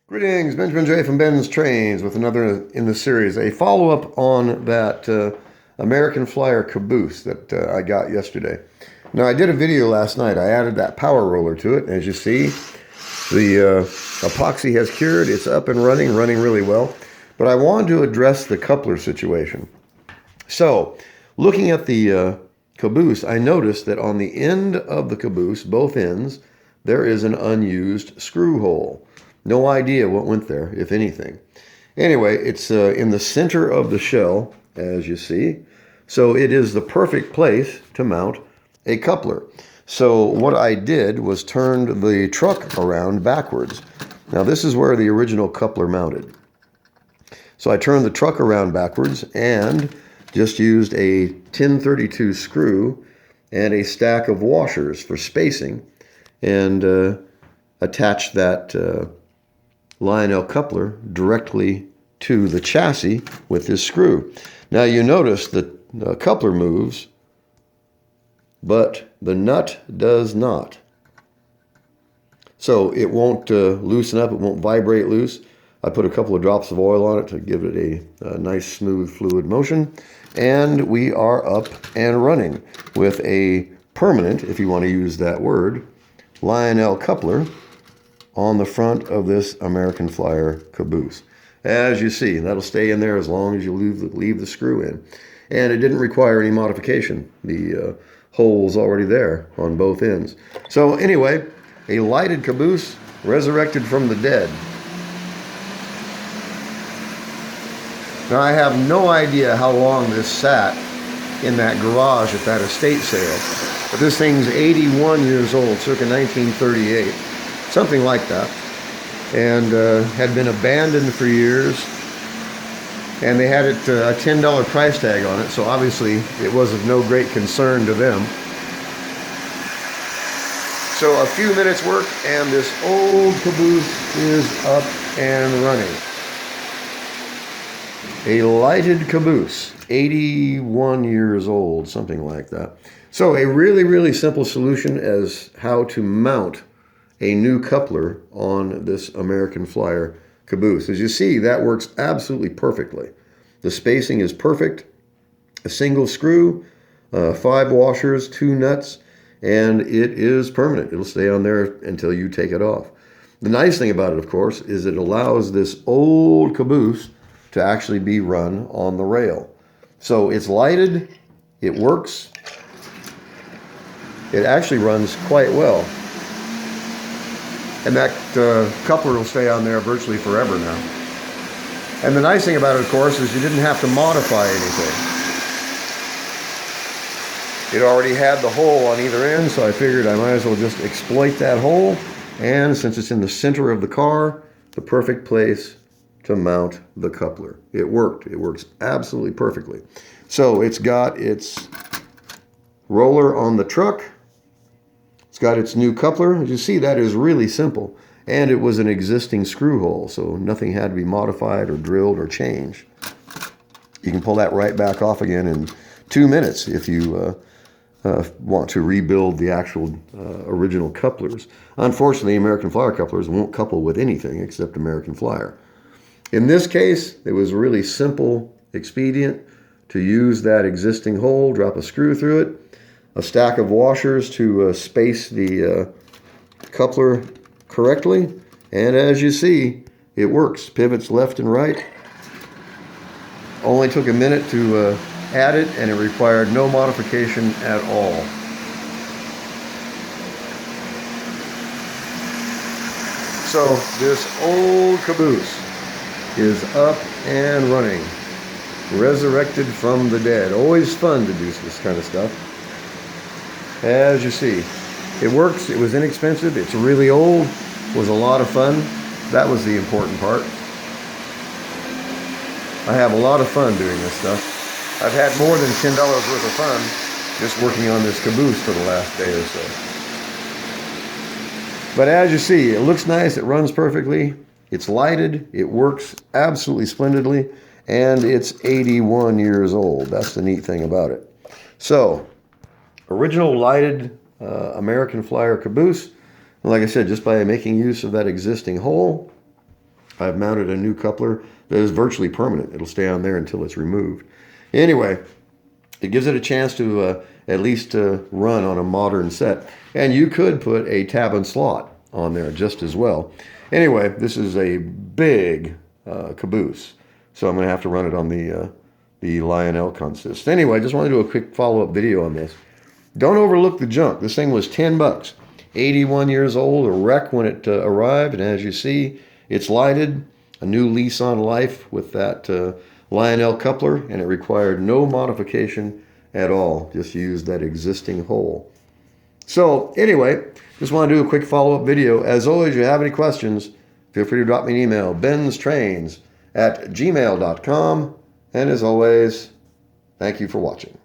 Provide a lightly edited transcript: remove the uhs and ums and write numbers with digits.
Greetings, Benjamin J. from BENZTRAINZ with another in the series, a follow-up on that American Flyer Caboose that I got yesterday. Now, I did a video last night. I added that power roller to it. As you see, the epoxy has cured. It's up and running really well. But I wanted to address the coupler situation. So, looking at the Caboose, I noticed that on the end of the Caboose, both ends, there is an unused screw hole. No idea what went there, if anything. Anyway, it's in the center of the shell, as you see. So it is the perfect place to mount a coupler. So what I did was turned the truck around backwards. Now this is where the original coupler mounted. So I turned the truck around backwards and just used a 1032 screw and a stack of washers for spacing and attached that Lionel coupler directly to the chassis with this screw. Now you notice that the coupler moves, but the nut does not. So it won't loosen up, it won't vibrate loose. I put a couple of drops of oil on it to give it a nice smooth fluid motion. And we are up and running with a permanent, if you want to use that word, Lionel coupler on the front of this American Flyer Caboose. As you see, that'll stay in there as long as you leave the screw in. And it didn't require any modification. The hole's already there on both ends. So anyway, a lighted Caboose resurrected from the dead. Now I have no idea how long this sat in that garage at that estate sale. But this thing's 81 years old, circa 1938. Something like that, and had been abandoned for years, and they had it a $10 price tag on it, so obviously it was of no great concern to them. So a few minutes work and this old Caboose is up and running. A lighted Caboose, 81 years old, something like that. So a really simple solution as how to mount a new coupler on this American Flyer Caboose. As you see, that works absolutely perfectly. The spacing is perfect. A single screw, 5 washers, 2 nuts, and it is permanent. It'll stay on there until you take it off. The nice thing about it, of course, is it allows this old Caboose to actually be run on the rail. So it's lighted, it works, it actually runs quite well. And that coupler will stay on there virtually forever now. And the nice thing about it, of course, is you didn't have to modify anything. It already had the hole on either end, so I figured I might as well just exploit that hole. And since it's in the center of the car, the perfect place to mount the coupler. It worked. It works absolutely perfectly. So it's got its roller on the truck. It's got its new coupler. As you see, that is really simple. And it was an existing screw hole, so nothing had to be modified or drilled or changed. You can pull that right back off again in 2 minutes if you want to rebuild the actual original couplers. Unfortunately, American Flyer couplers won't couple with anything except American Flyer. In this case, it was a really simple expedient to use that existing hole, drop a screw through it, a stack of washers to space the coupler correctly, and as you see, it works. Pivots left and right. Only took a minute to add it, and it required no modification at all. So this old Caboose is up and running, resurrected from the dead. Always fun to do this kind of stuff. As you see, it works. It was inexpensive. It's really old. It was a lot of fun. That was the important part. I have a lot of fun doing this stuff. I've had more than $10 worth of fun just working on this Caboose for the last day or so. But as you see, it looks nice. It runs perfectly. It's lighted. It works absolutely splendidly. And it's 81 years old. That's the neat thing about it. So, original lighted American Flyer Caboose. And like I said, just by making use of that existing hole, I've mounted a new coupler that is virtually permanent. It'll stay on there until it's removed. Anyway, it gives it a chance to at least run on a modern set. And you could put a tab and slot on there just as well. Anyway, this is a big Caboose, so I'm going to have to run it on the Lionel consist. Anyway, I just want to do a quick follow-up video on this. Don't overlook the junk. This thing was 10 bucks. 81 years old, a wreck when it arrived, and as you see, it's lighted, a new lease on life with that Lionel coupler, and it required no modification at all. Just used that existing hole. So anyway, just want to do a quick follow-up video. As always, if you have any questions, feel free to drop me an email, BENZTRAINZ@gmail.com. And as always, thank you for watching.